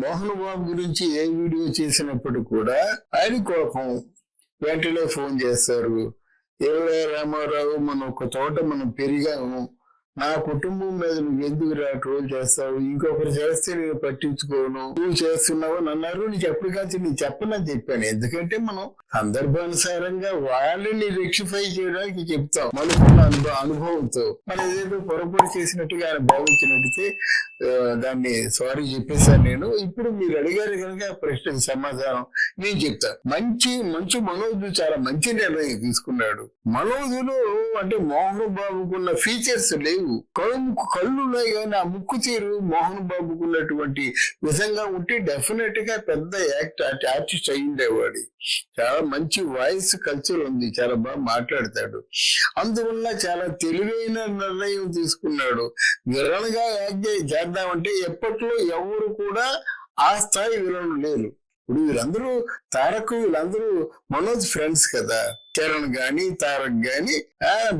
మోహన్ బాబు గురించి ఏ వీడియో చేసినప్పుడు కూడా ఆయన కోపం వెంటనే ఫోన్ చేస్తారు. ఏవే రామారావు, మనం ఒక చోట మనం పెరిగాము, నా కుటుంబం మీద నువ్వు ఎందుకు ట్రోల్ చేస్తావు, ఇంకొకరు చేస్తే నేను పట్టించుకోను, నువ్వు చేస్తున్నావు అని అన్నారు. నీకు ఎప్పటికాచి నేను చెప్పనని చెప్పాను. ఎందుకంటే మనం సందర్భానుసారంగా వాళ్ళని రెక్టిఫై చేయడానికి చెప్తాం మనకున్న అనుభవంతో. మనం ఏదేదో పొరపాటు చేసినట్టుగా ఆయన భావించినట్టయితే దాన్ని సారీ చెప్పేశాను నేను. ఇప్పుడు మీరు అడిగారు కనుక ఆ ప్రశ్నకు సమాధానం నేను చెప్తాను. మంచు మనోజ్ చాలా మంచి నిర్ణయం తీసుకున్నాడు. మనోజులో అంటే మోహన్ బాబుకున్న ఫీచర్స్ లేవు. కళ్ళు ఉన్నాయి కానీ ఆ ముక్కు తీరు మోహన్ బాబుకున్నటువంటి విధంగా ఉంటే డెఫినెట్ గా పెద్ద ఆర్టిస్ట్ అయి ఉండేవాడు. చాలా మంచి వాయిస్ కల్చర్ ఉంది, చాలా బాగా మాట్లాడతాడు. అందువల్ల చాలా తెలివైన నిర్ణయం తీసుకున్నాడు. విలన్గా యాక్ట్ చేద్దామంటే ఎప్పట్లో ఎవరు కూడా ఆ స్థాయి విలన్లు లేరు. ఇప్పుడు వీళ్ళందరూ వీళ్ళందరూ మనోజ్ ఫ్రెండ్స్ కదా. చరణ్ గాని, తారక్ గాని,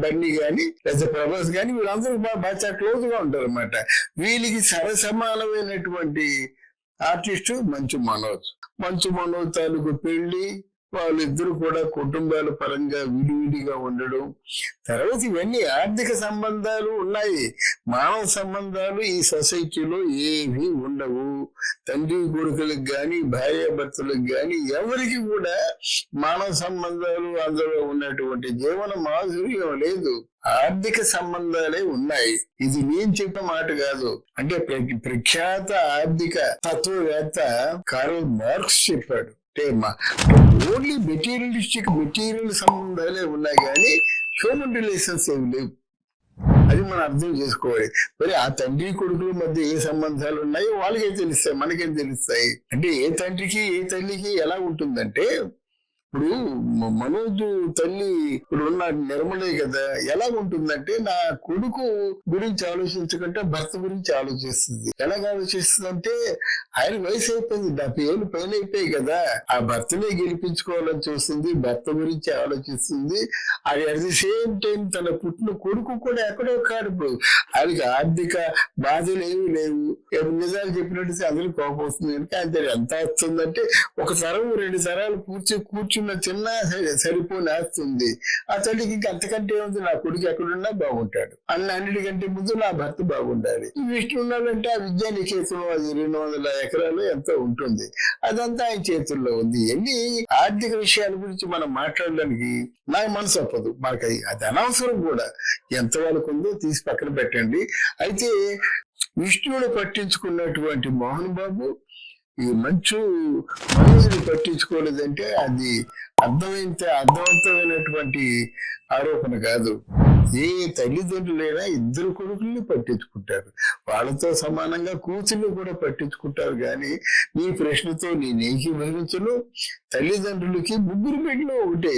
బన్నీ గాని, లేదా ప్రభాస్ గాని, వీళ్ళందరూ బాగా క్లోజ్ గా ఉంటారు అన్నమాట. వీళ్ళకి సరసమానమైనటువంటి ఆర్టిస్టు మంచు మనోజ్ తాలూకు పెళ్లి, వాళ్ళిద్దరు కూడా కుటుంబాల పరంగా విడివిడిగా ఉండడం, తర్వాత ఇవన్నీ ఆర్థిక సంబంధాలు ఉన్నాయి. మానవ సంబంధాలు ఈ సొసైటీలో ఏవి ఉండవు. తండ్రి కొడుకులకు గాని, భార్యాభర్తలకు గాని ఎవరికి కూడా మానవ సంబంధాలు అందులో ఉన్నటువంటి జీవన మాధుర్యం లేదు. ఆర్థిక సంబంధాలే ఉన్నాయి. ఇది నేను చెప్పిన మాట కాదు. అంటే ప్రఖ్యాత ఆర్థిక తత్వవేత్త కార్ల్ మార్క్స్ చెప్పాడు. ఓన్లీ మెటీరియల్ సంబంధాలే ఉన్నాయి కానీ హ్యూమన్ రిలేషన్స్ ఏమి లేవు. అది మనం అర్థం చేసుకోవాలి. మరి ఆ తండ్రి కొడుకుల మధ్య ఏ సంబంధాలు ఉన్నాయో వాళ్ళకేం తెలుస్తాయి, మనకేం తెలుస్తాయి. అంటే ఏ తండ్రికి ఏ తల్లికి ఎలా ఉంటుందంటే, ఇప్పుడు మనోజ్ తల్లి ఇప్పుడు ఉన్న నిర్మలే కదా, ఎలా ఉంటుందంటే నా కొడుకు గురించి ఆలోచించకుండా భర్త గురించి ఆలోచిస్తుంది. ఎలాగ ఆలోచిస్తుందంటే, ఆయన వయసు అయిపోయింది, 70 ఏళ్ళు పైన అయిపోయాయి కదా, ఆ భర్తనే గెలిపించుకోవాలని చూస్తుంది, భర్త గురించి ఆలోచిస్తుంది. అది అట్ ది సేమ్ టైం తన పుట్టిన కొడుకు కూడా ఎక్కడో కాడు. ఇప్పుడు ఆయనకి ఆర్థిక బాధలు ఏమీ లేవు. నిజాలు చెప్పినట్టు అందరూ కోపం వస్తుంది కనుక ఆయన ఎంత వస్తుందంటే, ఒక తరం 2 తరాలు కూర్చున్న చిన్న సరిపోని ఆస్తుంది. ఆ తల్లికి అంతకంటే ఉంది, నా కొడుకు ఎక్కడున్నా బాగుంటాడు అన్నిటికంటే ముందు నా భర్త బాగుండాలి. ఇవి ఇష్టం ఉండాలంటే ఆ విద్యానికేతనం అది 200 ఎకరాలు ఎంతో ఉంటుంది, అదంతా ఆయన చేతుల్లో ఉంది. ఎన్ని ఆర్థిక విషయాల గురించి మనం మాట్లాడడానికి నాకు మనసు ఒప్పదు. మనకు అది అనవసరం కూడా. ఎంత వాళ్ళకు ఉందో తీసి పక్కన పెట్టండి. అయితే విష్ణువుని పట్టించుకున్నటువంటి మోహన్ బాబు ఈ మనోజ్ని పట్టించుకోలేదంటే అది అర్థవంతమైనటువంటి ఆరోపణ కాదు. ఏ తల్లిదండ్రులైనా 2 కొడుకుల్ని పట్టించుకుంటారు, వాళ్ళతో సమానంగా కూతుర్ని కూడా పట్టించుకుంటారు. కానీ ఈ ప్రశ్నతో నేను ఏకీభవించను. తల్లిదండ్రులకి 3 బిడ్డలు ఒకటే,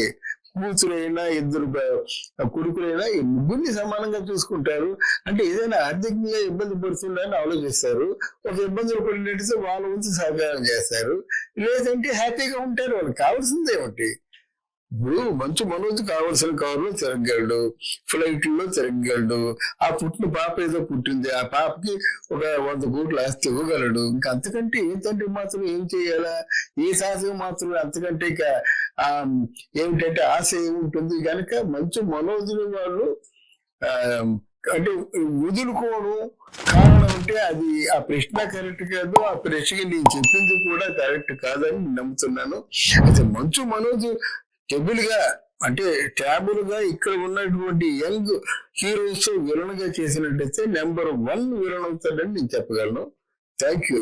కూతురైనా 2 కొడుకులైనా ఈ 3ని సమానంగా చూసుకుంటారు. అంటే ఏదైనా ఆర్థికంగా ఇబ్బంది పడుతుందని ఆలోచిస్తారు. ఒక ఇబ్బందులు పడినట్టు వాళ్ళ వంతు సహకారం చేస్తారు, లేదంటే హ్యాపీగా ఉంటారు. వాళ్ళకి కావాల్సిందే ఒకటి. ఇప్పుడు మంచు మనోజ్ కావాల్సిన కారులో తిరగలడు, ఫ్లైట్లో తిరగలడు. ఆ పుట్టిన పాప ఏదో పుట్టింది, ఆ పాపకి ఒక 100 కోట్ల ఆస్తి ఇవ్వగలడు. ఇంకా అంతకంటే ఏ తండ్రి మాత్రం ఏం చేయాలా, ఏ సాహసం మాత్రం అంతకంటే ఇక ఏమిటంటే ఆశ ఏముంటుంది. కనుక మంచు మనోజ్ని వాళ్ళు అంటే వదులుకోవడం కారణం అంటే అది ఆ ప్రశ్న కరెక్ట్ కాదు. ఆ ప్రశ్నకి నేను చెప్పింది కూడా కరెక్ట్ కాదని నమ్ముతున్నాను. అయితే మంచు మనోజ్ ట్యాబుల్ గా ఇక్కడ ఉన్నటువంటి యంగ్ హీరోస్ విలన్ గా చేసినట్టయితే నెంబర్ 1 విలన్ అవుతాడని నేను చెప్పగలను. Thank you.